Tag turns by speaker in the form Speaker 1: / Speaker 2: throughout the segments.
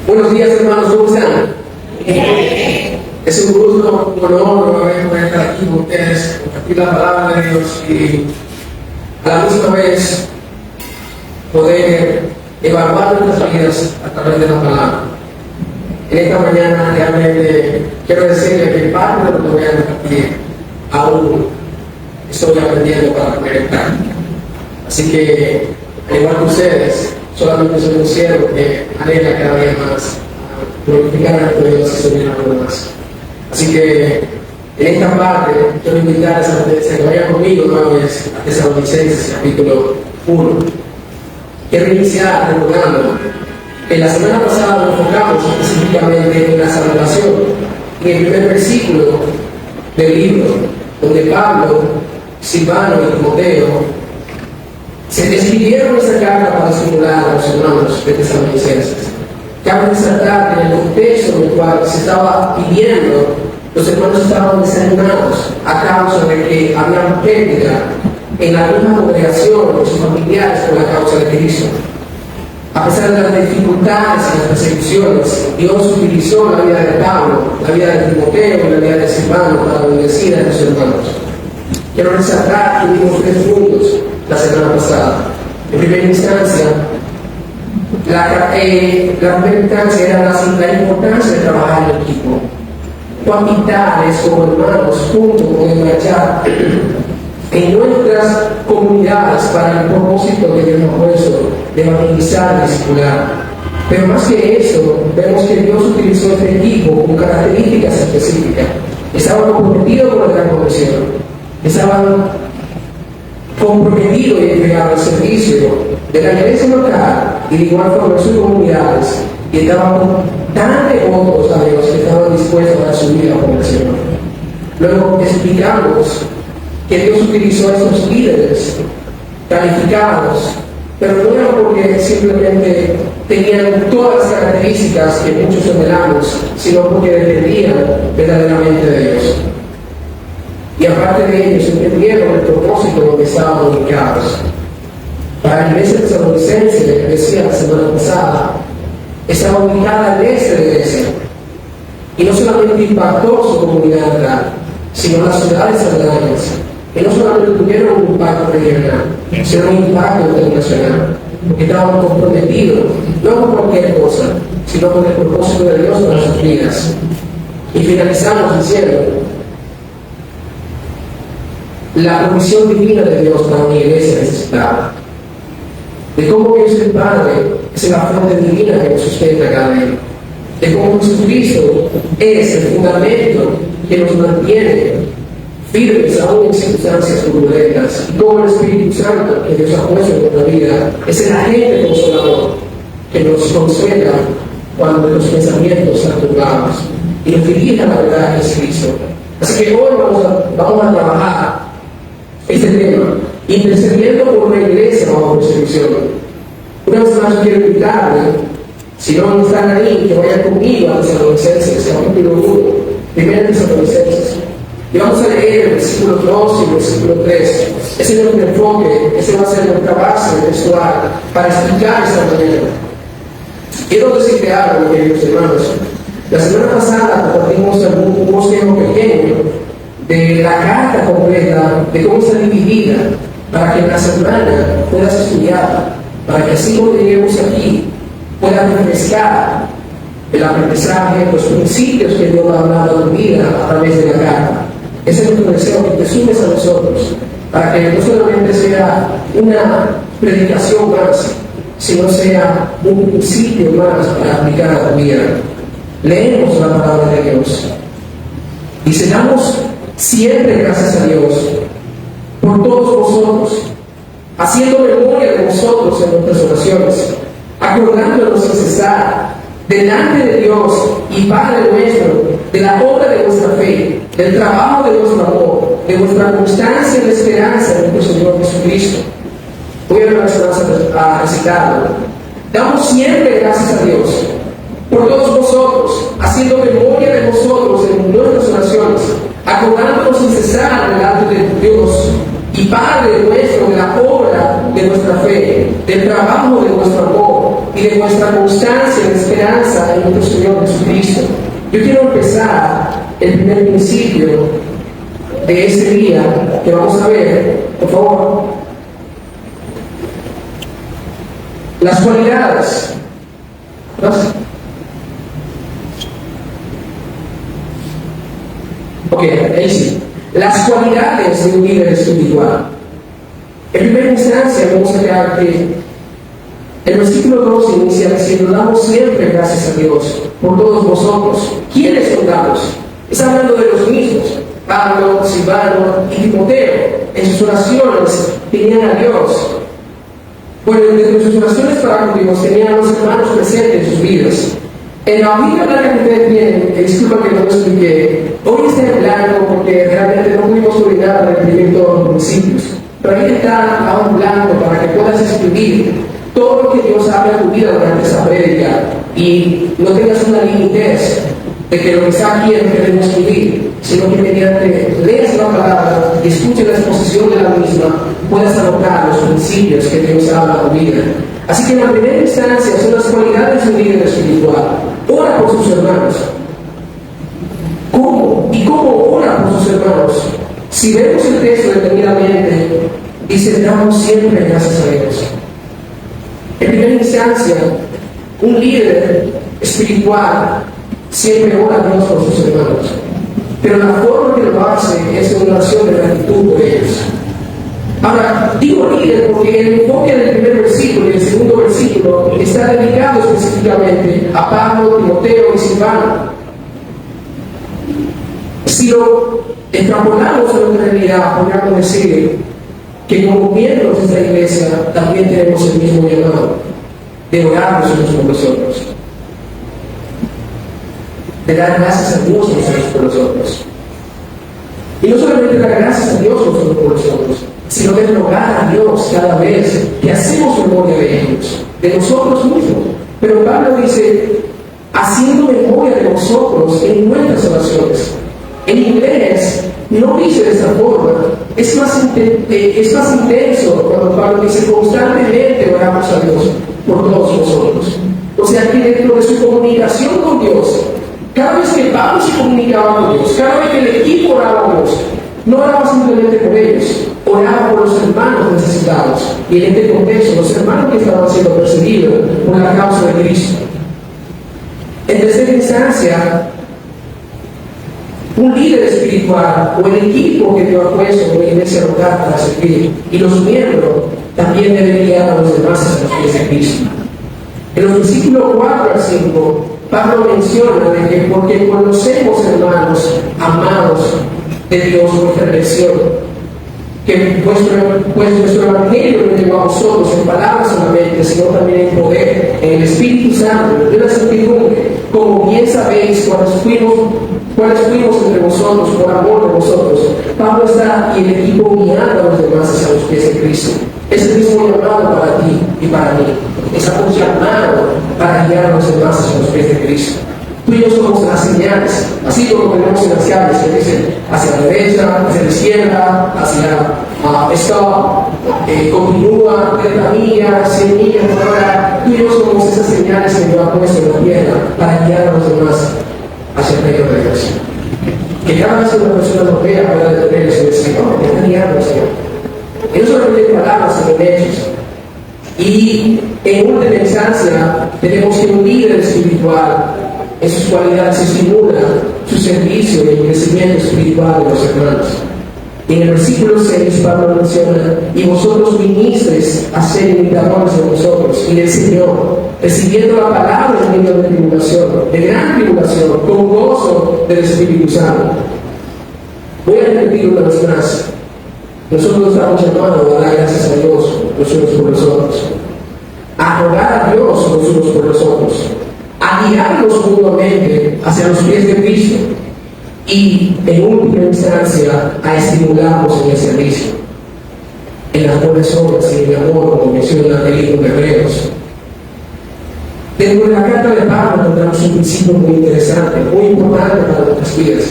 Speaker 1: Buenos días, hermanos, ¿cómo están? Es un gusto, un honor poder estar aquí con ustedes, compartir la palabra de Dios y a la misma vez poder evaluar nuestras vidas a través de la palabra. En esta mañana realmente quiero decirle que parte de lo que voy a compartir aún estoy aprendiendo para poner en práctica. Así que, al igual que ustedes, solamente soy un siervo que anhela cada día más glorificar a nuestro Dios y servir a los demás. Así que en esta parte quiero invitarles a que vayan conmigo una vez a Tesalonicenses capítulo 1. Quiero iniciar recordando que la semana pasada nos enfocamos específicamente en la salvación, en el primer versículo del libro, donde Pablo, Silvano y Timoteo se escribieron esta carta para estimular a los hermanos de Tesalonicenses. Cabe resaltar que en el contexto en el cual se estaba viviendo, los hermanos estaban desanimados a causa de que había pérdida en la misma congregación de sus familiares por la causa de Cristo. A pesar de las dificultades y las persecuciones, Dios utilizó la vida de Pablo, la vida de Timoteo y la vida de Silvano para bendecir a sus hermanos. Quiero resaltar que vimos 3 puntos la semana pasada. En primera instancia, la primera instancia era la importancia de trabajar en equipo. Cuán vitales como hermanos juntos podemos marchar en nuestras comunidades para el propósito que Dios nos ha puesto de evangelizar y discipular. Pero más que eso, vemos que Dios utilizó este equipo con características específicas. Estaban comprometidos con la gran comisión, estaban comprometidos y entregados al servicio de la iglesia local y de igual forma en sus comunidades, y estaban tan devotos a Dios que estaban dispuestos a dar su vida por el Señor. Luego explicamos que Dios utilizó a estos líderes calificados, pero no era porque simplemente tenían todas las características que muchos anhelamos, sino porque dependían verdaderamente de Dios. Y aparte de ellos, entendieron el propósito donde estaban ubicados. Para la iglesia tesalonicense, decía la semana pasada, estaba ubicada al este de Grecia. Y no solamente impactó su comunidad local, sino las ciudades aledañas. Que no solamente tuvieron un impacto regional, sino un impacto internacional. Porque estaban comprometidos, no con cualquier cosa, sino con el propósito de Dios para sus vidas. Y finalizamos diciendo, la provisión divina de Dios para una iglesia necesitada. De cómo Dios el Padre es la fuente divina que nos sustenta cada día. De cómo Jesucristo es el fundamento que nos mantiene firmes aún en circunstancias turbulentas. Y cómo el Espíritu Santo que Dios ha puesto en nuestra vida es el agente consolador que nos consuela cuando los pensamientos están turbados y nos dirige a la verdad que es Cristo. Así que hoy vamos a trabajar este tema, intercediendo por una iglesia bajo persecución. Una vez más quiero invitarle, si no están ahí, que vayan conmigo a Tesalonicenses, capítulo 1, primero Tesalonicenses. Y vamos a leer el versículo 2 y el versículo 3. Ese es nuestro enfoque, ese va a ser nuestra base textual para explicar esta manera. Quiero decirte algo, queridos hermanos. La semana pasada compartimos un bosquejo pequeño de la carta completa, de cómo está dividida, para que en la semana puedas estudiar, para que así cuando lleguemos aquí puedas refrescar el aprendizaje, los principios que Dios ha hablado en tu vida a través de la carta. Ese es nuestro deseo, que te sumes a nosotros, para que no solamente sea una predicación más, sino sea un principio más para aplicar a tu vida. Leemos la palabra de Dios y se damos siempre gracias a Dios por todos vosotros, haciendo memoria de vosotros en nuestras oraciones, acordándonos sin cesar delante de Dios y Padre nuestro de la obra de vuestra fe, del trabajo de vuestro amor, de vuestra constancia y la esperanza de nuestro Señor Jesucristo. Voy a recitarlo. Damos siempre gracias a Dios por todos vosotros, haciendo memoria de vosotros en nuestras oraciones, acordándonos sin cesar delante de Dios y Padre nuestro de la obra de vuestra fe, del trabajo de vuestro amor, y de vuestra constancia en esperanza en nuestro Señor Jesucristo. Yo quiero empezar el primer principio de este día que vamos a ver, por favor. Las cualidades. Ok, ahí sí. Las cualidades de un líder espiritual. En primera instancia, vamos a ver que el versículo 2 inicia diciendo: damos siempre gracias a Dios por todos vosotros. ¿Quiénes son dados? Está hablando de los mismos: Pablo, Silvano y Timoteo. En sus oraciones tenían a Dios. Bueno, en sus oraciones para con Dios tenían a los hermanos presentes en sus vidas. En la hojita blanca que ustedes tienen, disculpa que no lo expliqué, hoy está en blanco porque realmente no pudimos coordinar para imprimir todos los principios. Pero ahí está a un blanco para que puedas escribir todo lo que Dios habla en tu vida durante esta prédica y no tengas una limitez de que lo que está aquí es lo que debemos escribir, sino que mediante leas la palabra y escuches la exposición de la misma, puedas anotar los principios que Dios habla en tu vida. Así que en la primera instancia son las cualidades de un líder espiritual. Ora por sus hermanos. ¿Cómo? ¿Y cómo ora por sus hermanos? Si vemos el texto detenidamente, dice: damos siempre gracias a Dios. En primera instancia, un líder espiritual siempre ora a Dios por sus hermanos. Pero la forma que lo hace es en una oración de gratitud por ellos. Ahora, digo líder porque el enfoque del primer versículo y el segundo versículo está dedicado específicamente a Pablo, Timoteo y Silvano. Si lo extrapolamos a nuestra realidad, podríamos decir que como miembros de esta iglesia también tenemos el mismo llamado de orar los unos por los otros, de dar gracias a Dios los unos por los otros. Y no solamente dar gracias a Dios los unos por los otros, sino de rogar a Dios cada vez que hacemos memoria de ellos, de nosotros mismos. Pero Pablo dice: haciendo memoria de nosotros en nuestras oraciones. En inglés no dice de esta forma, es más intenso cuando Pablo dice: constantemente oramos a Dios por todos vosotros. O sea que dentro de su comunicación con Dios, cada vez que Pablo se comunicaba con Dios, cada vez que el equipo oraba a Dios, no oraba simplemente por ellos, oraba por los hermanos necesitados. Y en este contexto, los hermanos que estaban siendo perseguidos por la causa de Cristo. En tercera instancia, un líder espiritual o el equipo que Dios ha puesto en la iglesia local para servir, y los miembros también deben guiar a los demás a los pies de Cristo. En los versículos 4 al 5, Pablo menciona de que porque conocemos, hermanos amados de Dios, vuestra elección, que vuestro evangelio no llegó a vosotros en palabras solamente, sino también en poder, en el Espíritu Santo, de la certidumbre, como bien sabéis cuáles fuimos entre vosotros por amor de vosotros. Pablo está y el equipo guiando a los demás hacia los pies de Cristo. Es el mismo llamado para ti y para mí. Estamos llamados para guiar a los demás hacia los pies de Cristo. Tú y yo somos las señales, así como tenemos en las llaves que dicen hacia la derecha, hacia la izquierda, hacia stop, continúa, 30 millas, 100 millas por hora. Tú y yo somos esas señales que Dios ha puesto en la tierra para guiar a los demás hacia el reino de Dios. Que cada vez que una persona nos vea pueda detenerse y decir: no, me está guiando, Señor. Y no solamente en palabras, sino en hechos. Y en última instancia, tenemos que un líder espiritual, en sus cualidades, estimula su servicio y el crecimiento espiritual de los hermanos. Y en el versículo 6, Pablo menciona: y vosotros vinisteis a ser imitadores de nosotros y del Señor, recibiendo la palabra en medio de tribulación, de gran tribulación, con gozo del Espíritu Santo. Voy a repetir una vez más: nosotros estamos llamados a dar gracias a Dios los unos por los otros, a rogar a Dios los unos por los otros, a guiarlos mutuamente hacia los pies de Cristo y, en última instancia, a estimularlos en el servicio, en las buenas obras y en el amor, como menciona el libro de Hebreos. Dentro de la carta de Pablo encontramos un principio muy interesante, muy importante para nuestras vidas,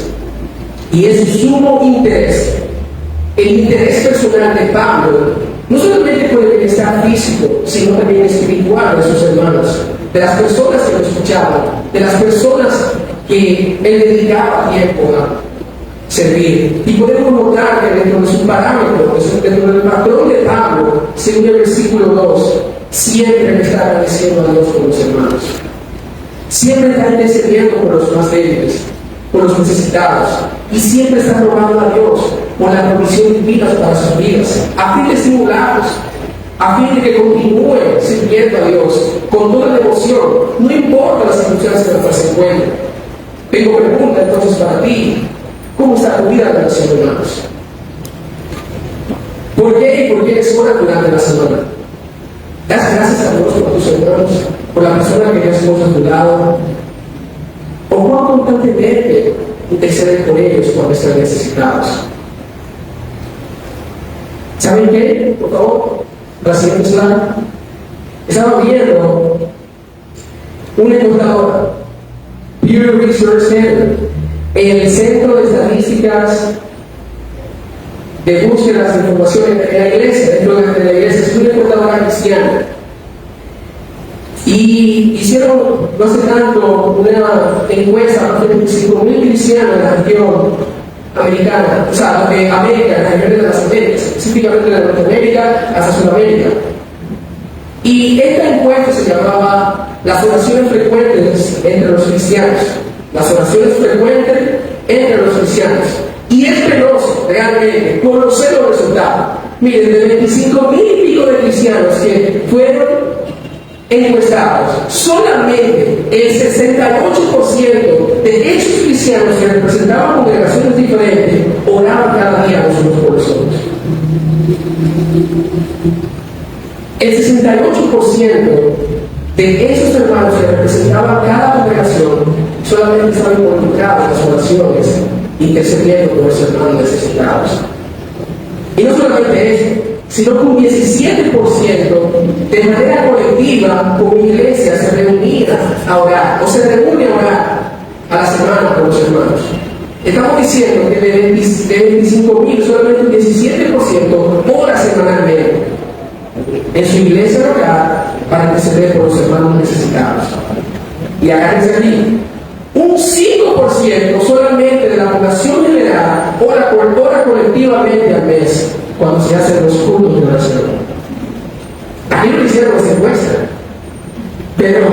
Speaker 1: y es su sumo interés el interés personal de Pablo, no solamente por el bienestar físico, sino también espiritual de sus hermanos, de las personas que lo escuchaban, de las personas que él dedicaba tiempo a servir. Y podemos notar que dentro de su parámetro, dentro del patrón de Pablo, según el versículo 2, siempre está agradeciendo a Dios por los hermanos. Siempre está intercediendo por los más débiles, por los necesitados, y siempre está rogando a Dios por la provisión divina para sus vidas, a fin de estimularlos, a fin de que continúen sirviendo a Dios con toda devoción, no importa las circunstancias en las que se encuentren. Tengo pregunta entonces para ti: ¿cómo está tu vida de relación, hermanos? ¿Por qué y por qué es hora durante la semana? Das gracias a Dios por tus hermanos, por la persona que Dios puso a tu lado. ¿O cuán constantemente interceder por ellos cuando están necesitados? ¿Saben qué? Por favor, la siguiente slide. Estaba viendo una encuestadora, Pew Research Center, en el Centro de Estadísticas de Búsquedas de Información en la Iglesia, dentro de la Iglesia, es una encuestadora cristiana. Y hicieron no hace tanto una encuesta a más de 25.000 cristianos en la región americana, o sea, de América, en la región de las Américas, específicamente de Norteamérica hasta Sudamérica. Y esta encuesta se llamaba las oraciones frecuentes entre los cristianos. Las oraciones frecuentes entre los cristianos. Y es penoso realmente conocer los resultados. Miren, de 25.000 y pico de cristianos que fueron encuestados, solamente el 68% de esos cristianos que representaban congregaciones diferentes oraban cada día los unos por los otros. El 68% de esos hermanos que representaban cada congregación solamente estaban involucrados en las oraciones, intercediendo por los hermanos necesitados. Y no solamente eso, sino que un 17% de manera colectiva, como iglesia, se reunía a orar, o se reúne a orar a la semana con los hermanos. Estamos diciendo que de 25.000, solamente un 17% ora semanalmente en su iglesia local para interceder por los hermanos necesitados. Y agárrense aquí, un 5% solamente de la población general ora colectivamente al mes cuando se hacen los cultos de oración. Aquí lo hicieron esta encuesta, pero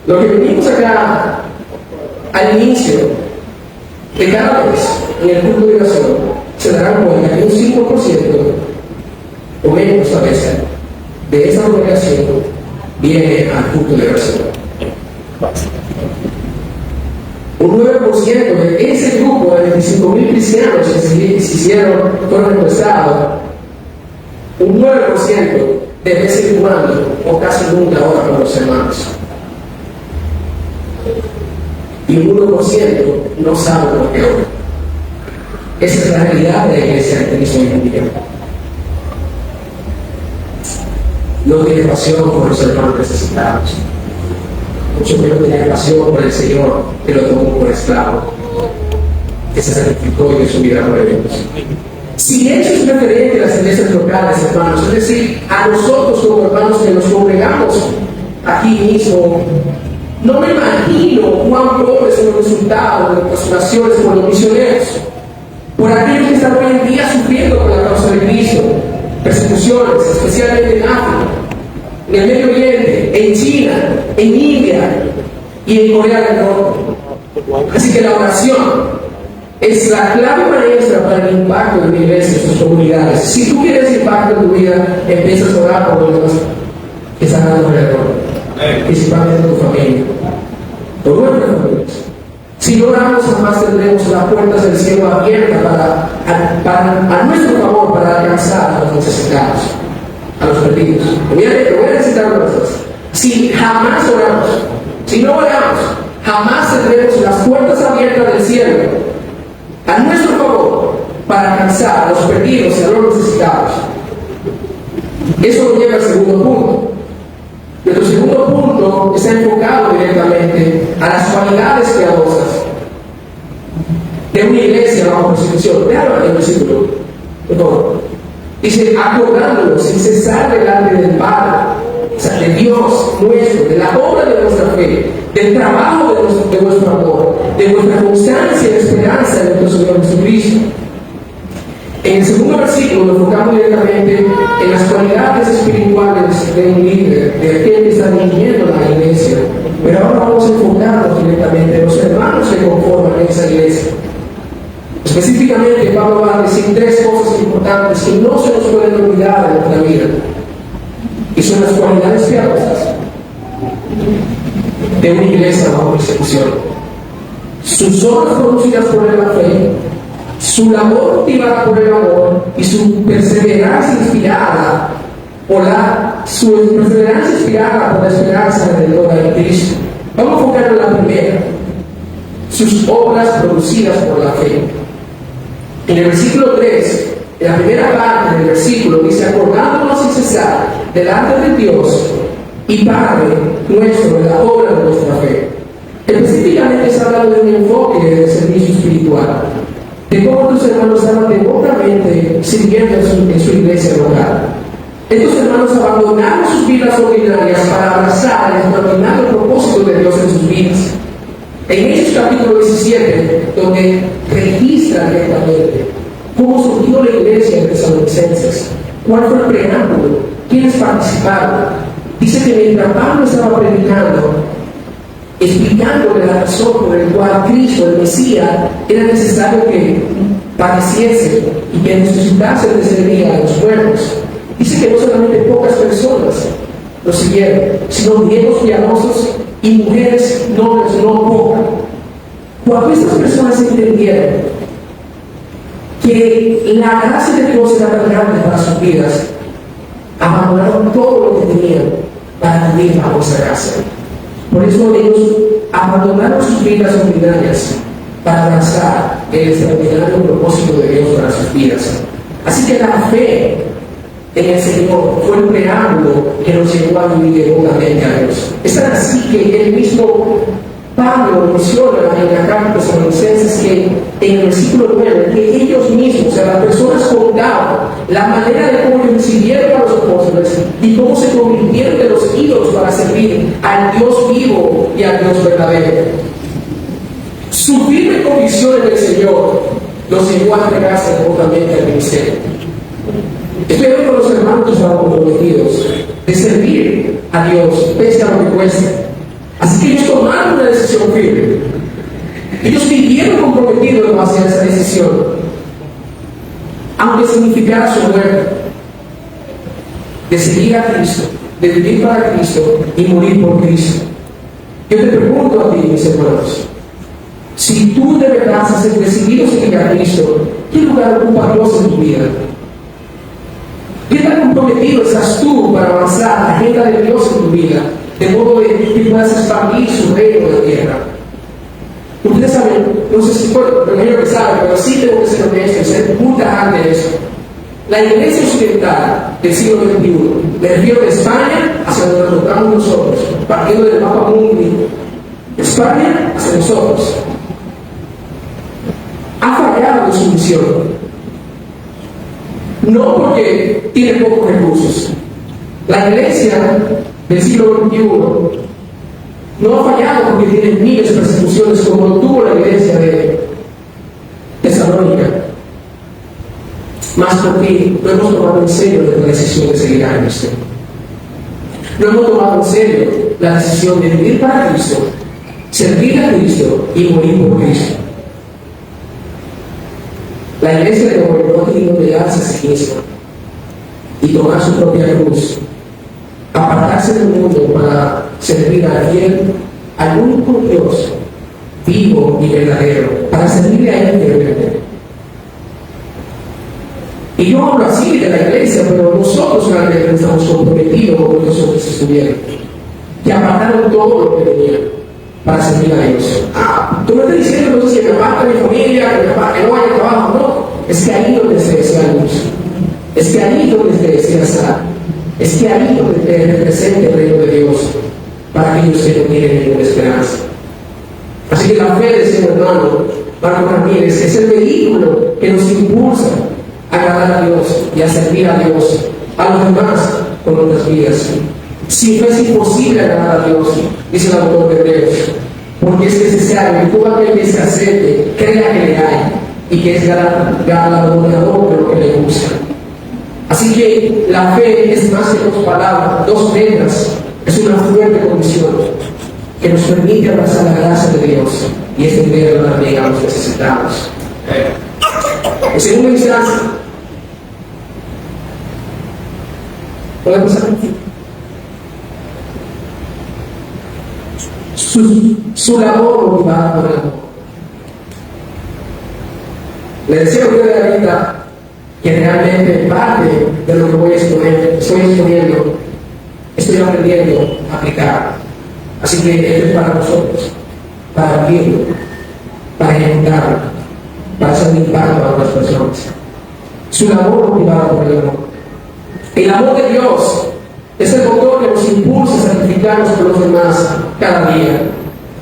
Speaker 1: lo que venimos acá al inicio de cada vez en el culto de oración, se darán cuenta que un 5% o menos a veces de esa congregación viene al culto de oración. Un 9% de ese grupo de 25.000 cristianos que se fueron encuestados, un 9% de vez en cuando o casi nunca ora con los hermanos. Y un 1% no sabe por qué ora. Esa es la realidad de la iglesia de Cristo hoy en día. No tiene pasión por los hermanos necesitados. Mucho menos tenía pasión por el Señor, que lo tomó por esclavo, que se sacrificó y dio su vida por ellos. Si eso es referente a las iglesias locales, hermanos, es decir, a nosotros como hermanos que nos congregamos aquí mismo, no me imagino cuán pobres son los resultados de nuestras oraciones por los misioneros, por aquellos que están hoy en día sufriendo por la causa de Cristo, persecuciones, especialmente en África, en el Medio Oriente, en China, en India y en Corea del Norte. Así que la oración es la clave maestra para el impacto de la iglesia en sus comunidades. Si tú quieres impacto en tu vida, empiezas a orar por los que están a tu alrededor, principalmente tu familia, por nuestras familias. Si no oramos, jamás tendremos las puertas del cielo abiertas a nuestro favor para alcanzar a los necesitados, a los perdidos. Voy a necesitar una cosa. Si jamás oramos, si no oramos, jamás tendremos las puertas abiertas del cielo a nuestro favor para alcanzar a los perdidos y a los necesitados. Eso nos lleva al segundo punto. Nuestro segundo punto está enfocado directamente a las cualidades piadosas de una iglesia bajo persecución. Vean el versículo. Perdón. Dice, acordándonos sin cesar delante del Padre, o sea, de Dios nuestro, de la obra de nuestra fe, del trabajo de vuestro amor, de vuestra constancia y esperanza en nuestro Señor Jesucristo. En el segundo versículo nos enfocamos directamente en las cualidades espirituales de un líder, de aquel que está dirigiendo la iglesia. Pero ahora vamos a enfocarnos directamente en los hermanos que conforman esa iglesia. Específicamente, Pablo va a decir tres cosas importantes que no se nos pueden olvidar en nuestra vida. Y son las cualidades piadosas de una iglesia bajo persecución. Sus obras producidas por la fe, su labor motivada por el amor y su perseverancia inspirada por la esperanza redentora en Cristo. Vamos a enfocar en la primera, sus obras producidas por la fe. En el versículo 3, en la primera parte del versículo, dice: acordándonos sin cesar delante de Dios y Padre nuestro de la obra de nuestra fe. Específicamente está hablando de un enfoque de servicio espiritual, de cómo los hermanos estaban devotamente sirviendo en su iglesia local. Estos hermanos abandonaron sus vidas ordinarias para abrazar el extraordinario propósito de Dios en sus vidas. En Hechos capítulo 17, donde registra directamente cómo surgió la iglesia de Tesalonicenses, cuál fue el preámbulo, quiénes participaron. Dice que mientras Pablo estaba predicando, explicándole la razón por la cual Cristo, el Mesías, era necesario que padeciese y que necesitase de servir a los pueblos. Dice que no solamente pocas personas lo siguieron, sino griegos piadosos y mujeres nobles no pocas. Cuando estas personas entendieron que la gracia de Dios era tan grande para sus vidas, abandonaron todo lo que tenían para vivir bajo esa gracia. Por eso ellos abandonaron sus vidas ordinarias para abrazar el extraordinario propósito de Dios para sus vidas. Así que la fe en el Señor fue el preámbulo que nos llevó a vivir devotamente a Dios. Es tan así que el mismo Pablo menciona en la carta a los Tesalonicenses que en el versículo 9, que ellos mismos, o sea, las personas contaban la manera de cómo ellos recibieron a los apóstoles y cómo se convirtieron de los ídolos para servir al Dios vivo y al Dios verdadero. Su firme convicción en el Señor los llevó a entregarse devotamente al ministerio. Estoy hablando con los hermanos que estaban comprometidos de servir a Dios pese a lo que cueste. Así que ellos tomaron una decisión firme. Ellos vivieron comprometidos en base a esa decisión, aunque significara su muerte, de seguir a Cristo, de vivir para Cristo y morir por Cristo. Yo te pregunto a ti, mis hermanos, si tú de verdad has decidido seguir a Cristo, ¿qué lugar ocupa Dios en tu vida? ¿Qué tan comprometido estás tú para avanzar la agenda de Dios en tu vida, de modo que puedas expandir su reino en la tierra? Ustedes saben, no sé si lo mejor que saben, pero sí tengo que ser honesto y ser muy tajante de eso. La iglesia occidental del siglo XXI, me refiero de España hacia donde nos tocamos nosotros, partiendo del mapa mundi, España hacia nosotros, ha fallado en su misión. No porque tiene pocos recursos. La iglesia del siglo XXI no ha fallado porque tiene miles de persecuciones como lo tuvo la iglesia de Tesalónica, más porque no hemos tomado en serio la decisión de seguir a Cristo. No hemos tomado en serio la decisión de vivir para Cristo, servir a Cristo y morir por Cristo. La iglesia de hoy no ha querido negarse a sí misma y tomar su propia cruz, apartarse del mundo para servir al único Dios vivo y verdadero, para servirle a Él fielmente. Y yo hablo así de la iglesia, pero nosotros realmente estamos comprometidos con los otros que estuvieron, que apartaron todo lo que tenían para servir a Dios. Tú me estás diciendo entonces que me aparta mi familia, que no vaya al trabajo. No, es que ahí donde se desea luz, es que ahí donde se desea sal, es que ahí donde te representa el reino de Dios para aquellos que no tienen ninguna esperanza. Así que la fe de ese hermano, Marco Ramírez, es el vehículo que nos impulsa agradar a Dios y a servir a Dios, a los demás con nuestras vidas. Si no es imposible agradar a Dios, dice el autor de Hebreos, porque es necesario que todo aquel que se acepte crea que le hay y que es galardonador de lo que le gusta. Así que la fe es más que dos palabras, dos letras, es una fuerte condición que nos permite abrazar la gracia de Dios y extenderla también a los necesitados. En segunda instancia, ¿podemos pasar? Su labor motivada por el amor. Le decía a usted ahorita que realmente parte de lo que voy a exponer, estoy aprendiendo a aplicar. Así que esto es para nosotros, para vivirlo, para ejecutarlo, para hacer un impacto a otras personas. Su labor motivada por el amor. El amor de Dios es el motor que nos impulsa a sacrificarnos por los demás cada día.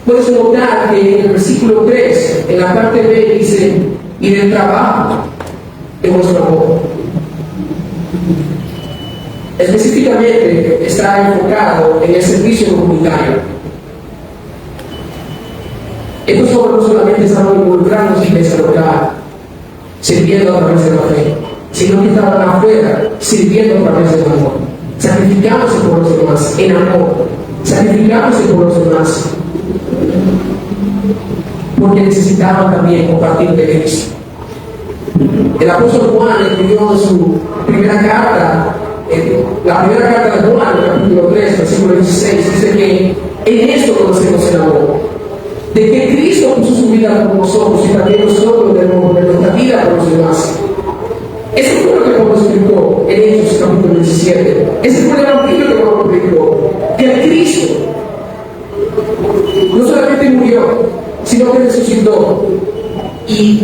Speaker 1: Puedes notar que en el versículo 3, en la parte B, dice, y del trabajo de vuestro amor. Específicamente está enfocado en el servicio comunitario. Estos jóvenes no solamente estaban involucrados en la iglesia local, sirviendo a través de la fe, sino que estaban afuera, sirviendo a través del amor, sacrificándose por los demás, en amor, sacrificándose por los demás, porque necesitaban también compartir de Cristo. El apóstol Juan escribió en su primera carta, la primera carta de Juan, capítulo 3, versículo 16, dice que en esto conocemos el amor, de que Cristo puso su vida por nosotros y también nosotros debemos poner nuestra vida por los demás. Eso fue lo que Pablo explicó en Hechos capítulo 17. Ese fue el evangelio que Pablo predicó, que Cristo no solamente murió, sino que resucitó y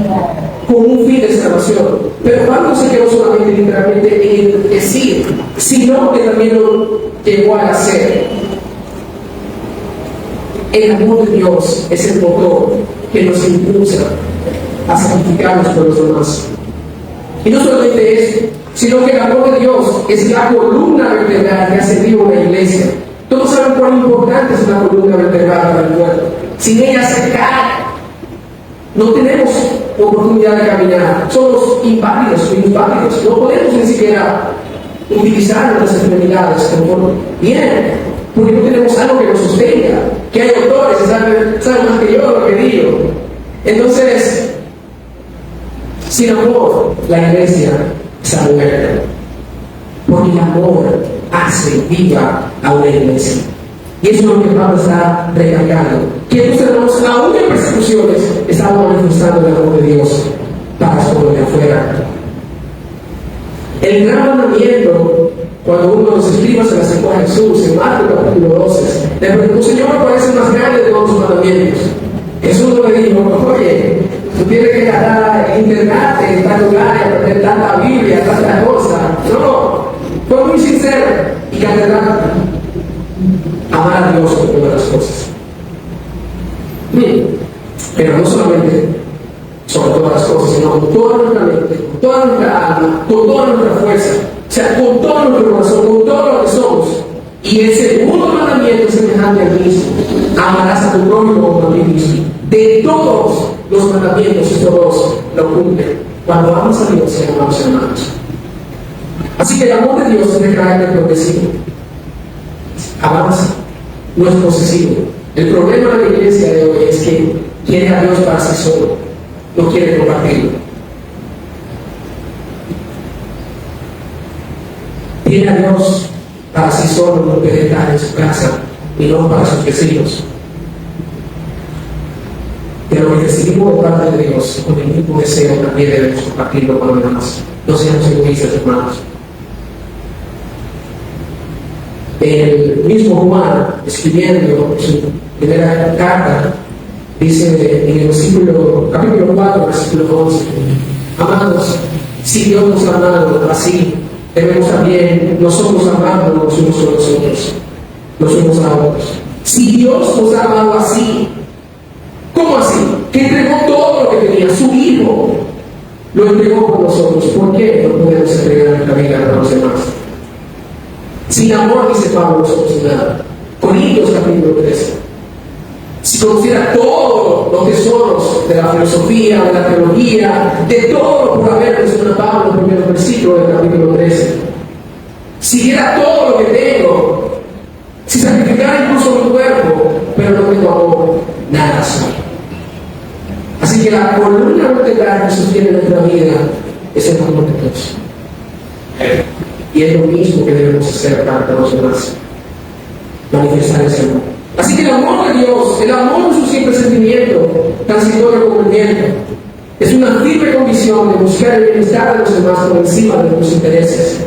Speaker 1: con un fin de salvación. Pero Pablo no se quedó solamente literalmente en decir, sino que también lo llegó a hacer. El amor de Dios es el motor que nos impulsa a sacrificarnos por los demás. Y no solamente eso, sino que el amor de Dios es la columna vertebral que hace vivo la iglesia. Todos saben cuán importante es la columna vertebral para el cuerpo. Sin ella se cae. No tenemos oportunidad de caminar. Somos inválidos, no podemos ni siquiera utilizar nuestras extremidades como bien, porque no tenemos algo que nos sostenga, que hay autores que saben más que yo lo que digo. Entonces, sin amor, la iglesia está muerta, porque el amor hace viva a una iglesia. Y eso es lo que Pablo está recalcando. Que estos hermanos, aún en persecuciones, estaban manifestando el amor de Dios para su pueblo de afuera. El gran mandamiento, cuando uno de los escribas se la acercó a Jesús, en Marcos capítulo 12, le preguntó, Señor, ¿cuál es el más grande de todos los mandamientos? Jesús no le dijo, oye, tú tienes que internarte en tal lugar y aprender tanta Biblia, tanta cosa. No, fue muy sincero y catedrático. Amar a Dios por todas las cosas. Pero no solamente sobre todas las cosas, sino con toda nuestra mente, con toda nuestra alma, con toda nuestra fuerza, o sea, con todo nuestro corazón, con todo lo que somos. Y el segundo mandamiento es semejante al mismo: amarás a tu prójimo como a ti mismo. De todos los mandamientos, estos dos lo cumplen cuando amas a Dios y amamos a hermanos. Así que el amor de Dios es de carácter progresivo. Avanza, no es posesivo. El problema de la iglesia de hoy es que quiere a Dios para sí solo, no quiere compartirlo. Tiene a Dios para sí solo, no puede estar en su casa y no para sus vecinos. Pero lo que recibimos de parte de Dios con el mismo deseo también debemos compartirlo con los demás. No seamos egoístas, hermanos. El mismo Juan, escribiendo su primera carta, dice en el capítulo 4, versículo 11, amados, si Dios nos ha amado así, debemos también nosotros amarnos los unos a los otros, los unos a otros. Si Dios nos ha amado así, ¿cómo así? Que entregó todo lo que tenía, su Hijo, lo entregó por nosotros. ¿Por qué no podemos entregar nuestra vida a los demás? Sin amor, dice Pablo, no somos nada. Corintios capítulo 13. Si conociera todos los tesoros de la filosofía, de la teología, de todo por haber, menciona Pablo en el primer versículo del capítulo 13. Si diera todo lo que tengo, si sacrificara incluso mi cuerpo, pero no tengo amor, nada soy. Así que la columna vertebral que sostiene nuestra vida es el amor de Dios. Y es lo mismo que debemos hacer para los demás. Manifestar ese amor. Así que el amor de Dios, el amor es un simple sentimiento, transitorio como el viento. Es una firme convicción de buscar el bienestar de los demás por encima de los intereses.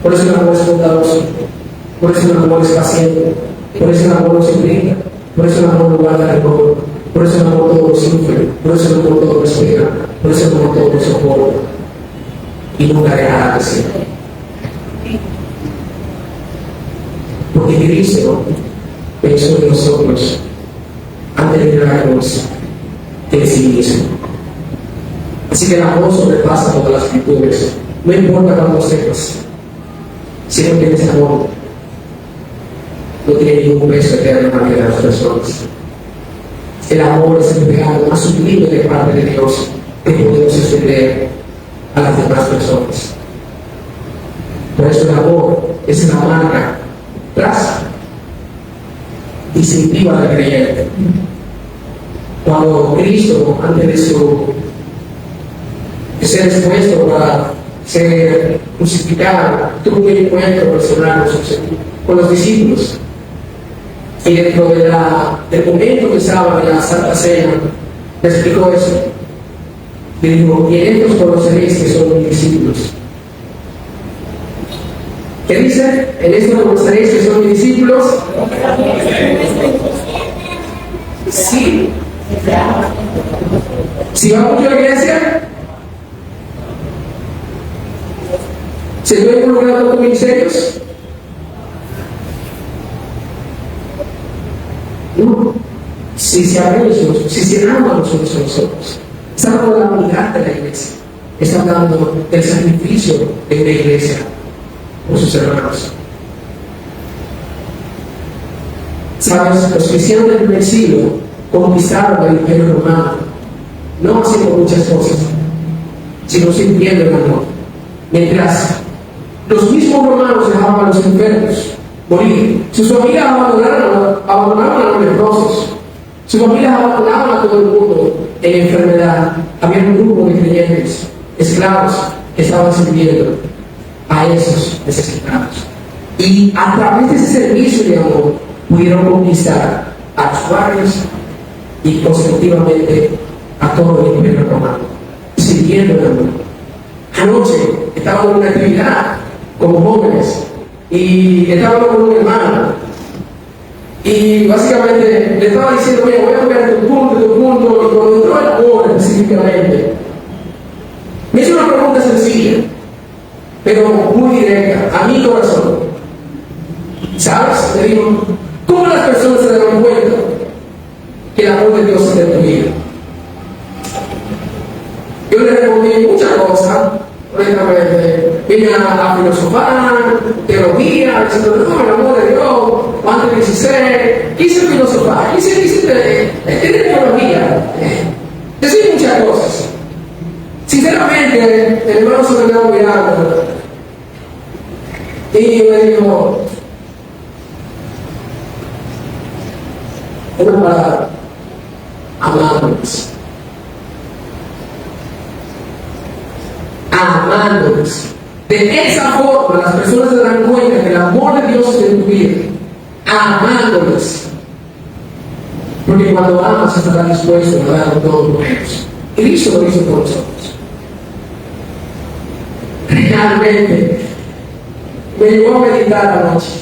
Speaker 1: Por eso el amor es bondadoso, por eso el amor es paciente, por eso el amor no se brinda, por eso el amor no guarda rencor, por eso el amor todo lo sufre, por eso el amor todo lo espera, por eso el amor todo lo soporta y nunca dejará de ser. Porque Cristo pensó en nosotros antes de darnos de sí mismo. Así que el amor sobrepasa todas las virtudes, no importa cuánto sepas. Si no tienes amor, no tiene ningún peso eterno en la vida de las personas. El amor es el regalo más sublime de parte de Dios que podemos extender a las demás personas. Por eso el amor es la marca distintiva del creyente. Cuando Cristo, antes de ser expuesto para ser crucificado, tuvo un encuentro personal con los discípulos. Y dentro del momento que estaba en la Santa Cena, le explicó eso. Le dijo: y en estos conoceréis que son mis discípulos. ¿Qué dice? En esto conoceréis que son mis discípulos. Sí. Si va mucho a la iglesia, ¿se estoy involucrado con ministerios? No. Si se abren los ojos, si se aman los unos a los otros, está hablando de la unidad de la iglesia, está hablando del sacrificio de la iglesia por sus hermanos. ¿Sabes? Los cristianos del primer siglo conquistaron el imperio romano, no haciendo muchas cosas, sino sintiendo el amor. Mientras los mismos romanos dejaban a los enfermos morir, sus familias abandonaban a los leprosos, sus familias abandonaban a todo el mundo en enfermedad. Había un grupo de creyentes, esclavos, que estaban sirviendo a esos necesitados. Y a través de ese servicio de amor pudieron conquistar a los barrios y consecutivamente a todo el imperio romano, sirviendo el amor. Anoche estábamos en una actividad como jóvenes y estábamos con un hermano y básicamente le estaba diciendo: oye, voy a ver tu punto, y cuando entró el amor específicamente me hizo una pregunta sencilla pero muy directa a mi corazón. ¿Sabes? Le digo: ¿cómo las personas se dan cuenta que el amor de Dios está en tu vida? Yo le respondí muchas cosas, honestamente. Vine a filosofar, teología, diciendo: no, el amor de Dios, antes de 16, quise filosofar, quise tener teología, decir muchas cosas. Sinceramente, el hermano se me quedó mirando y me dijo una palabra: amándonos. Amándonos. De esa forma las personas se dan cuenta que el amor de Dios es en tu vida. Amándonos. Porque cuando amas estarás dispuesto a dar todo por ellos. Cristo lo hizo por nosotros. Realmente me llevó a meditar anoche,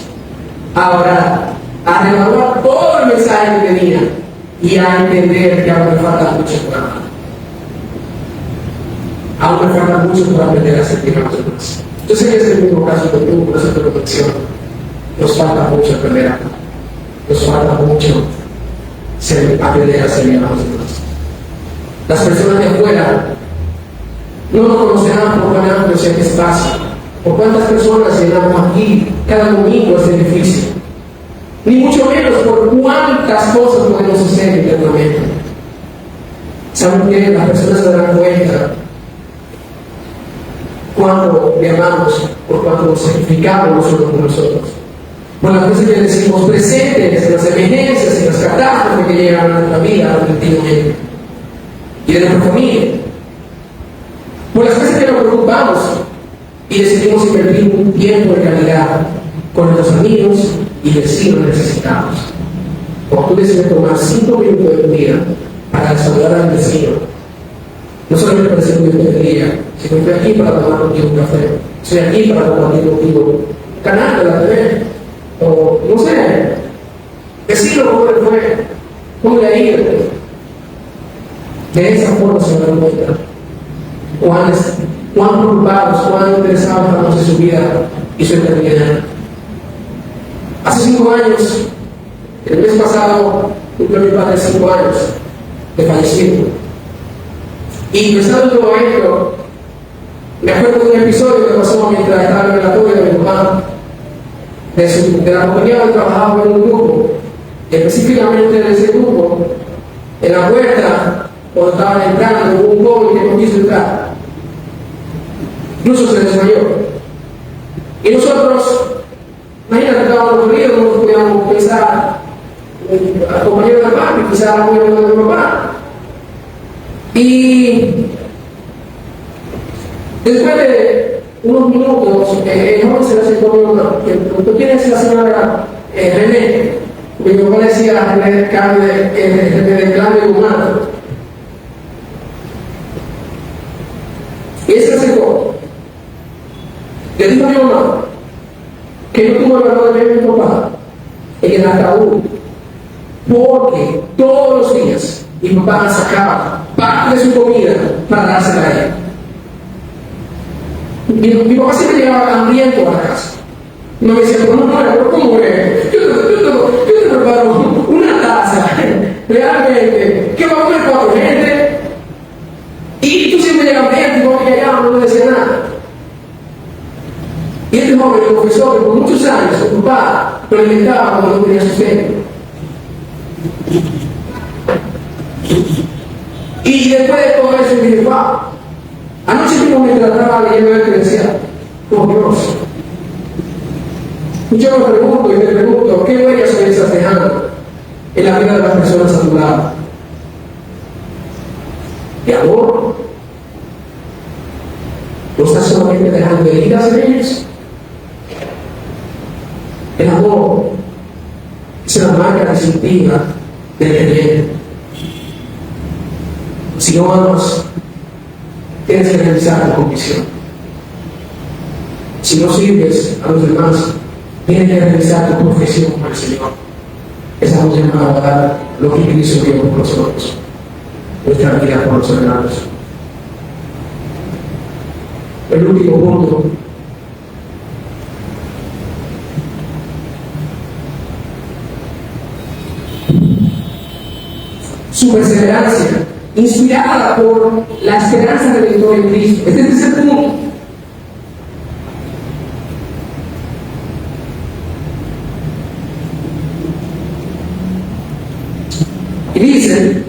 Speaker 1: a orar, a reevaluar todo el mensaje que tenía y a entender que aún me falta mucho por amar. Aún me falta mucho por aprender a sentir a los demás. Yo sé que es el mismo caso de tú, por eso te lo menciono. Nos falta mucho aprender a amar. Nos falta mucho aprender a servir a los demás. Las personas de afuera No nos conocerán por cuán amplio sea este espacio, por cuántas personas llenamos aquí cada domingo este edificio, ni mucho menos por cuántas cosas podemos hacer internamente. ¿Saben qué? Las personas se darán cuenta cuando le amamos, por cuánto nos sacrificamos nosotros por nosotros. Por las veces que decimos presentes en las emergencias, en las catástrofes que llegan a nuestra vida continuamente y de nuestra familia. Por las veces que nos preocupamos y decidimos invertir un tiempo de calidad con nuestros amigos y vecinos necesitados. Cuando tú decides tomar 5 minutos de tu vida para saludar al vecino, no solamente para decir un buen día, sino estoy aquí para tomar contigo un café, estoy aquí para compartir contigo un canal de la TV, o no sé, vecino, ¿cómo le fue? ¿Cómo le ha ido? De esa forma se dan cuenta cuán preocupados, cuán interesados estamos en su vida y su eternidad. Hace 5 años, el mes pasado, cumplió mi padre 5 años de fallecido. Y pensando en todo esto, me acuerdo de un episodio que pasó mientras estaba en el velatorio de mi papá, de la compañía donde trabajaba en un grupo, específicamente en ese grupo, en la puerta, cuando estaban entrando, hubo un joven que no quiso entrar. Incluso se desmayó. Y nosotros, imagínate, estábamos dormidos, no podíamos pensar al compañero de papá, que quizás era muy amigo de mi papá. Y después de unos minutos, el joven se le acercó a mi mamá, que preguntó quién es la señora René. Mi papá decía René de Claudio Humano. Y él se acercó. Le dijo a mi mamá que no tuvo el valor de ver a mi papá en el ataúd, porque todos los días mi papá sacaba parte de su comida para dársela a él. Mi papá siempre llegaba hambriento a la casa. No me decía, pero ¿cómo es? Yo te preparo una taza, realmente, que va a comer 4 gente, y tú siempre llegas hambriento, y porque allá no decía nada. Y este joven le confesó que por muchos años su papá lo alimentaba cuando no tenía sustento. Y después de todo eso, dije, wow, anoche mismo mientras estaba leyendo esto decía, por Dios. Y yo me pregunto, ¿qué huellas son esas dejando en la vida de las personas a tu lado? ¿De amor? ¿O estás solamente dejando heridas en ellos? El amor es la marca distintiva del creyente. Si no amas, tienes que revisar tu convicción. Si no sirves a los demás, tienes que revisar tu profesión con el Señor. Estamos llamados a dar lo que Cristo dio por nosotros, nuestra vida por los hermanos. El último punto. Su perseverancia, inspirada por la esperanza redentora en Cristo. Este es el punto. Y dice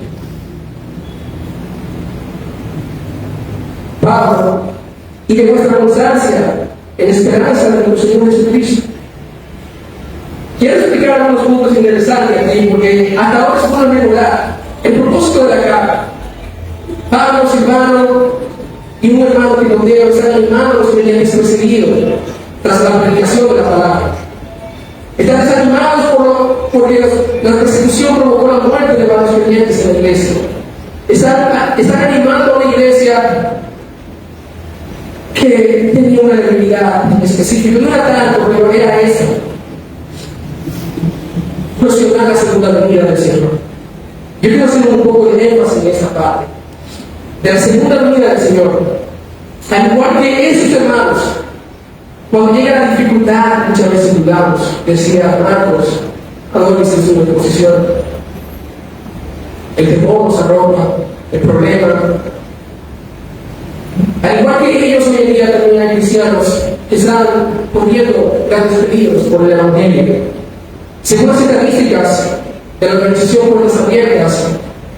Speaker 1: Pablo, y de vuestra constancia en esperanza de nuestro Señor Jesucristo. Quiero explicar algunos puntos interesantes aquí, porque hasta ahora se puede regular el propósito de la carta. Pablo, Silvano y un hermano Timoteo están animando a los creyentes perseguidos tras la predicación de la palabra. Están desanimados porque la persecución provocó la muerte de varios creyentes en la iglesia. Están animando a una iglesia que tenía una debilidad específica, no era tanto, pero era esa: cuestionar la segunda venida del Señor. Yo quiero hacer un poco de énfasis en esta parte de la segunda venida del Señor. Al igual que esos hermanos, cuando llega la dificultad, muchas veces dudamos. Decía Marcos, Adonis en su exposición, el temor nos arropa, el problema Al igual que ellos, hoy en día también hay cristianos que están poniendo grandes peligros por el Evangelio. Según las estadísticas de la Organización Puertas Abiertas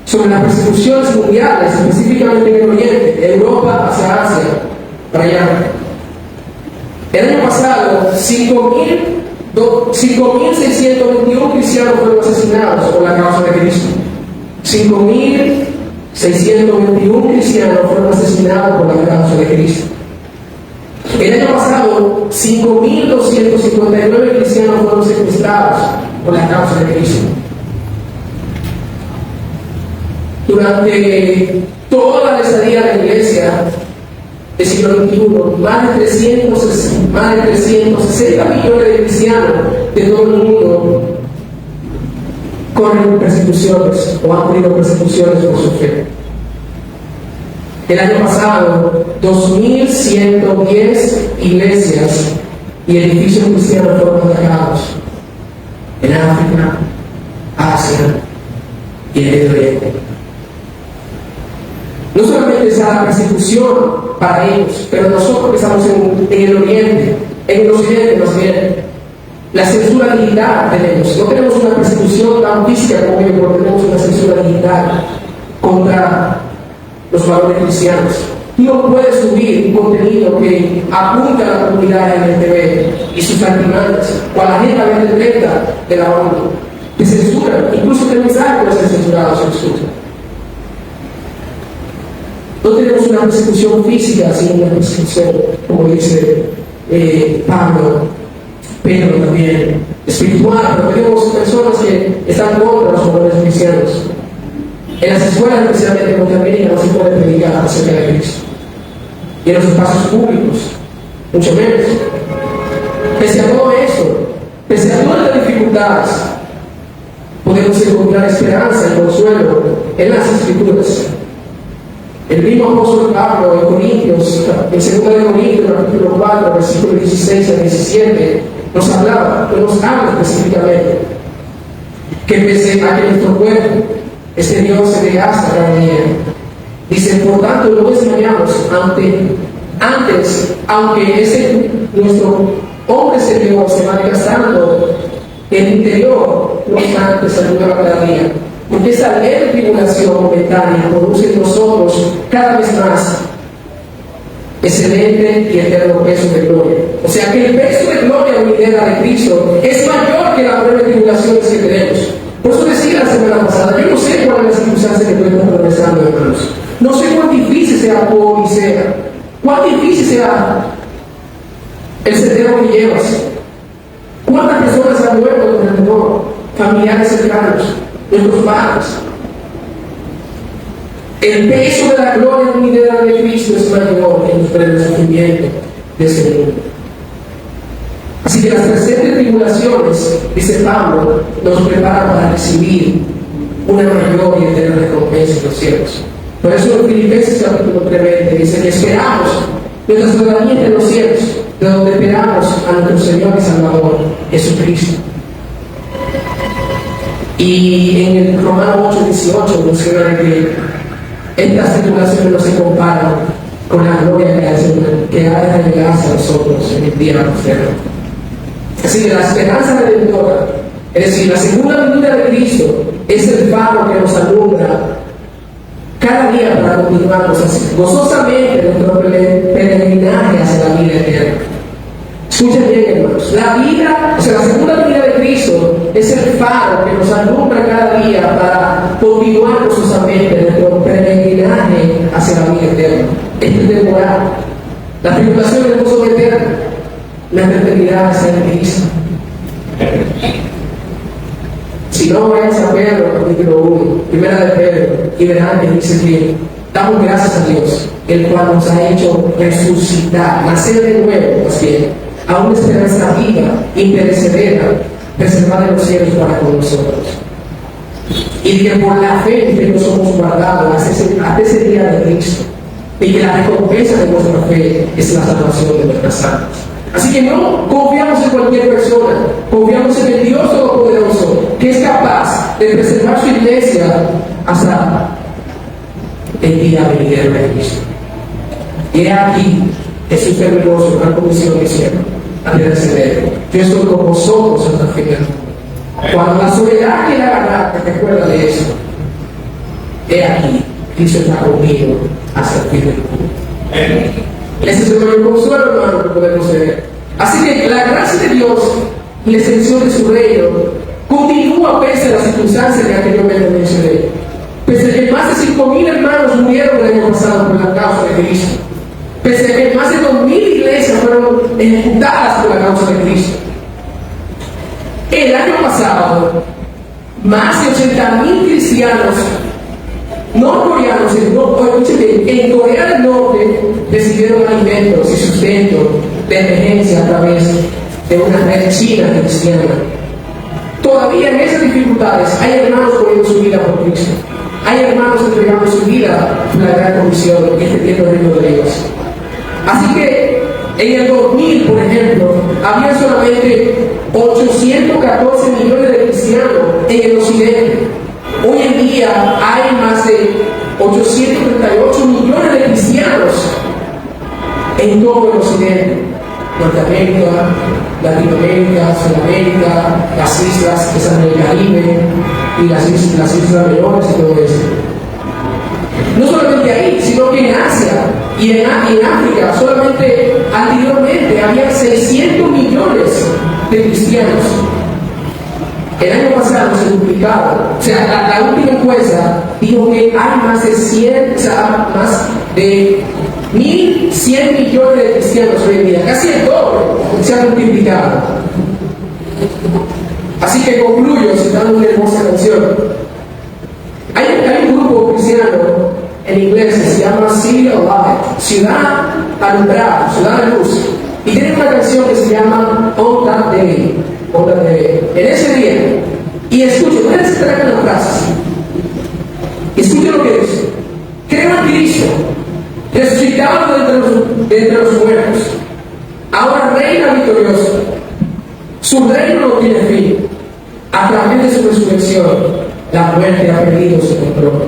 Speaker 1: sobre las persecuciones mundiales, específicamente en el Oriente, de Europa hacia Asia, para allá. El año pasado, 5.621 cristianos fueron asesinados por la causa de Cristo. 5.621 cristianos fueron asesinados por la causa de Cristo. El año pasado, 5.259 cristianos fueron secuestrados por la causa de Cristo. Durante toda la estadía de la iglesia del siglo XXI, más de 360 millones de cristianos de todo el mundo corren persecuciones o han tenido persecuciones por su fe. El año pasado, 2.110 iglesias y edificios cristianos fueron atacados en África, Asia y en el Medio Oriente. No solamente es la persecución para ellos, pero nosotros que estamos en el Oriente, en el Occidente más bien, la censura digital tenemos. No tenemos una persecución tan física como ellos, pero tenemos una censura digital contra los valores cristianos. Tú no puedes subir un contenido que apunta a la comunidad LGTB y sus actividades o a la agenda 2030 de la ONU. Te censuran, incluso el mensaje puede ser censurado si lo escuchan. No tenemos una persecución física, sino una persecución, como dice Pedro también, espiritual, pero tenemos personas que están contra los valores cristianos. En las escuelas, especialmente en Norteamérica, no se puede predicar acerca de Cristo. Y en los espacios públicos, mucho menos. Pese a todo esto, pese a todas las dificultades, podemos encontrar esperanza y consuelo en las Escrituras. El mismo apóstol Pablo en Corintios, en 2 Corintios, capítulo 4, versículos 16 a 17, nos habla específicamente que pese a que nuestro cuerpo, este Dios se desgasta cada día. Dice, por tanto, no desmayamos antes, aunque nuestro hombre exterior se va desgastando, el interior, no obstante, se renueva cada día. Porque esa leve tribulación momentánea produce en nosotros cada vez más excelente y eterno peso de gloria. O sea que el peso de gloria venidera de Cristo es mayor que las breves tribulaciones que tenemos. Por eso decía la semana pasada, yo no sé cuál es la circunstancia que tú estás atravesando, hermanos. No sé cuán difícil sea tu odisea, cuán difícil sea el sendero que llevas. ¿Cuántas personas han muerto en el temor? Familiares cercanos, nuestros padres. El peso de la gloria venidera de Cristo es mayor que los breves sufrimientos de este mundo. Así que las presentes tribulaciones, dice Pablo, nos preparan para recibir una mayor y eterna recompensa en los cielos. Por eso en Filipenses capítulo 3 dice que esperamos nuestra ciudadanía entre los cielos, de donde esperamos a nuestro Señor y Salvador, Jesucristo. Y en el Romano 8:18 menciona que estas tribulaciones no se comparan con la gloria que ha de revelarse a nosotros en el día posterior. Así que la esperanza redentora, es decir, la segunda venida de Cristo, es el faro que nos alumbra cada día para continuarnos gozosamente nuestro peregrinaje hacia la vida eterna. Escuchen bien, hermanos, la segunda venida de Cristo es el faro que nos alumbra cada día para continuar gozosamente nuestro peregrinaje hacia la vida eterna. Esto es temporal. La tribulación es gozo eterno. La eternidad está en Cristo. Si no, vayas a Pedro, capítulo 1, primera de Pedro, y verán que dice que damos gracias a Dios, el cual nos ha hecho resucitar, nacer de nuevo, más bien, a una esperanza viva, imperecedera, preservada en los cielos para con nosotros. Y que por la fe que nos somos guardados hasta ese día de Cristo, y que la recompensa de nuestra fe es la salvación de nuestras almas. Así que no confiamos en cualquier persona, confiamos en el Dios Todopoderoso, que es capaz de preservar su iglesia hasta el día venidero de Cristo. Y he aquí, Jesús terminó su gran comisión diciendo, antes de ascender, yo estoy con vosotros hasta el final. Cuando la soledad quiera ganar, te recuerda de eso. He aquí, Cristo está conmigo hasta el fin del mundo. Ese es el mayor consuelo, hermano, que podemos tener. Así que la gracia de Dios y la extensión de su reino continúa pese a las circunstancias que anteriormente mencioné. Pese a que más de 5.000 hermanos murieron el año pasado por la causa de Cristo. Pese a que más de 2.000 iglesias fueron ejecutadas por la causa de Cristo. El año pasado, más de 80.000 cristianos norcoreanos en Corea del Norte recibieron alimentos y sustento de emergencia a través de una red china cristiana. Todavía en esas dificultades hay hermanos poniendo su vida por Cristo. Hay hermanos entregando su vida por la gran comisión y extendiendo el reino de Dios. Así que en el 2000, por ejemplo, había solamente 814 millones de cristianos en el occidente. Hoy en día hay más de 838 millones de cristianos en todo el occidente. Norteamérica, Latinoamérica, Sudamérica, las islas que están en el Caribe y las islas menores y todo eso. No solamente ahí, sino que en Asia y en África, solamente anteriormente había 600 millones de cristianos. El año pasado se duplicaron. O sea, la última encuesta dijo que hay más de 1.100 millones de cristianos hoy en día. Casi el doble se ha multiplicado. Así que concluyo citando una hermosa canción. Hay un grupo cristiano en inglés que se llama City of Light, Ciudad Alumbrada, Ciudad de Luz. Y tiene una canción que se llama On That Day. En ese día, y escuchen, voy a destacar las frases. Escuchen lo que dice: creo en Cristo, resucitado de entre los muertos, ahora reina victorioso. Su reino no tiene fin. A través de su resurrección, la muerte ha perdido su control.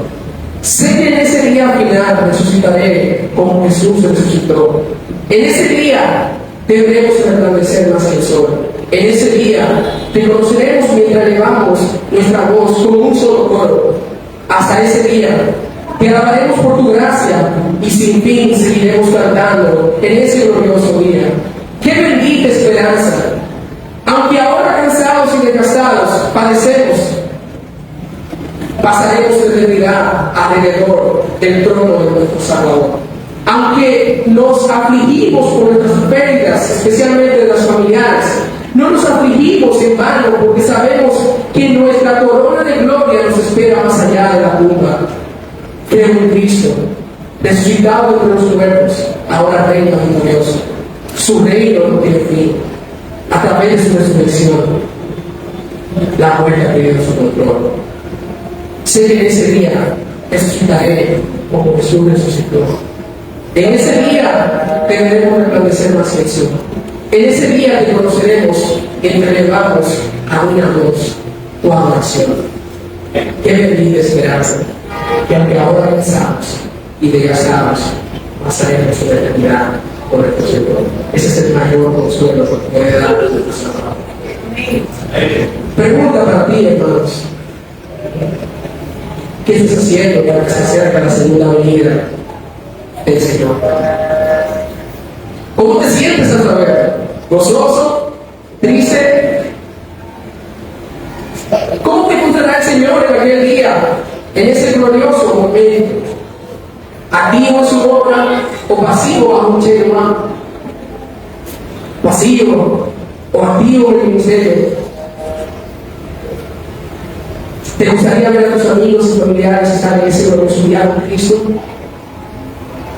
Speaker 1: Sé que en ese día final resucitaré como Jesús resucitó. En ese día tendremos que resplandecer más que el sol. En ese día te conoceremos mientras elevamos nuestra voz con un solo coro. Hasta ese día te alabaremos por tu gracia y sin fin seguiremos cantando en ese glorioso día. ¡Qué bendita esperanza! Aunque ahora cansados y desgastados padecemos, pasaremos la eternidad alrededor del trono de nuestro Salvador. Aunque nos afligimos por nuestras pérdidas, especialmente de las familiares, no nos afligimos en vano, porque sabemos que nuestra corona de gloria nos espera más allá de la tumba. Creo en Cristo, resucitado entre los muertos, ahora reina victorioso. Su reino no tiene fin. A través de su resurrección, la muerte ha perdido su control. Sé que en ese día resucitaré como Jesús resucitó. En ese día tendremos que resplandecer más que el sol. En ese día te conoceremos entre elevamos a una voz tu adoración. Qué bendita esperanza, que aunque ahora pensamos y desgastamos, pasaremos su eternidad con nuestro Señor. Ese es el mayor consuelo que puede dar nuestro trabajo. Pregunta para ti, hermanos: ¿qué estás haciendo para que se acerque la segunda venida del Señor? ¿Cómo te sientes al saber? ¿Gozoso? ¿Triste? ¿Cómo te encontrará el Señor en aquel día, en ese glorioso momento? ¿Activo en su obra o pasivo a un ser humano? ¿Pasivo o activo en el ministerio? ¿Te gustaría ver a tus amigos y familiares estar en ese glorioso día con Cristo?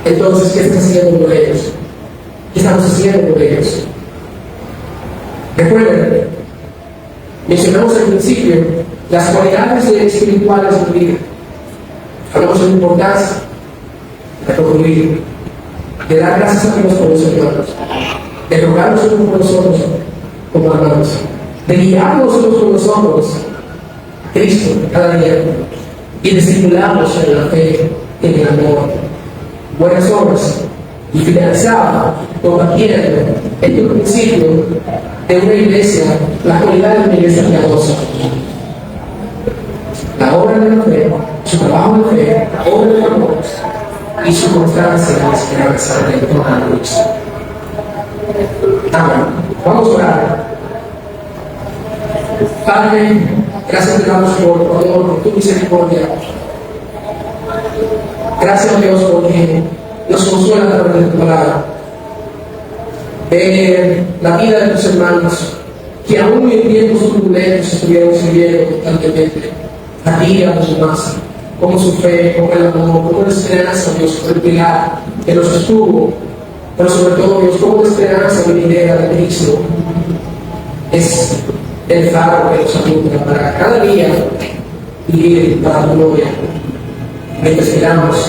Speaker 1: Entonces, ¿qué estás haciendo por ellos? ¿Qué estamos haciendo por ellos? Recuerden, mencionamos al principio las cualidades espirituales de vida. Hablamos de la importancia de concluir, de dar gracias a Dios por los hermanos, de rogarnos unos por nosotros como hermanos, de guiarnos unos por nosotros a Cristo cada día y de estimularnos en la fe, en el amor, buenas obras y finalizaba compartiendo este principio de una iglesia, la cualidad de una iglesia piadosa. La obra de la fe, su trabajo de fe, la obra de amor y su constancia en la esperanza de toda la luz. Amén. Vamos a orar. Padre, gracias te damos por tu misericordia. Gracias a Dios porque nos consuela a través de tu palabra. La vida de tus hermanos, que aún en tiempos turbulentos estuvieron sirviendo constantemente a ti y a los demás, como su fe, como el amor, como la esperanza, Dios, por el pilar que nos estuvo, pero sobre todo, Dios, como la esperanza venidera de Cristo es el faro que nos alumbra para cada día vivir para tu gloria. Mientras esperamos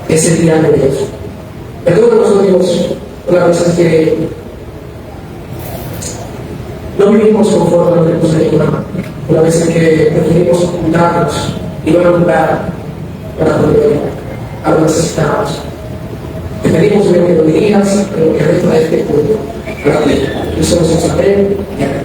Speaker 1: ese día de Dios. Perdónanos, oh Dios, por las veces que no vivimos conforme a lo que nos ayuda, por las veces que preferimos ocultarnos y no alumbrar para poder a lo necesitamos. Te pedimos, Dios, que lo dirías en lo que resta de este pueblo. Para ti. Eso nos amén y amén.